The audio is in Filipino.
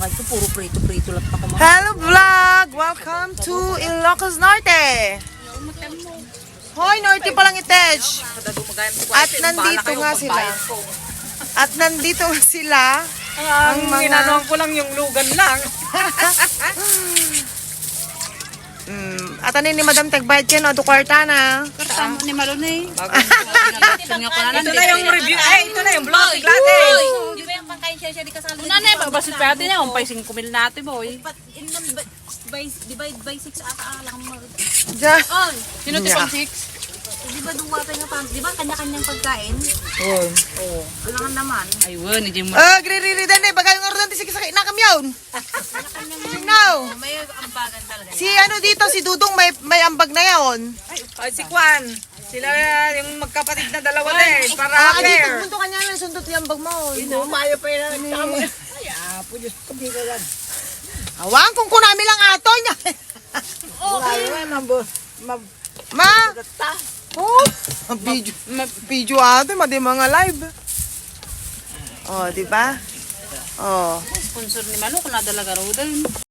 Kahit ko puro prito-prito lang pa kumain. Hello vlog! Welcome to Ilocos Norte! Hoy, Norte pa lang itech! At nandito nga sila. At nandito nga sila. Ang mga... Ginanong ko lang yung lugan lang. At ano ni Madam Tagbayad yan, o kwarta na. Kasama ni Malone. Ito na yung review. Ay, ito na yung vlog. Di ba yung pangkain siya di kasali? Una na yung basit pa natin yan. Umpay 5 mil natin, boy. Divide by 6 ata lang mo. Diyan. Sino Yeah. tipong 6? Di ba duwa tayo nga di ba kanya-kanyang pagkain? Oh. Alangan naman. Ay, wala. Hindi mo. Gri-ri-ri-dan eh. Bagay yung oras sige sakit na kami yun. No. May ambagan talaga. Si ano dito, si Dudong may ambag na yun. Ay, si Kwan. Sila yung magkapatid na dalawa din. Para Dito, fair. punto ka niya lang, sundot yung ambag mo. Umayo pa yun. Ay, po Diyos ko. Awang kung kunami lang ato niya. Ma? Oh, video ato, madi mga live. Oh, di ba? Oh. Sponsor ni Malo kung nadalaga ro din.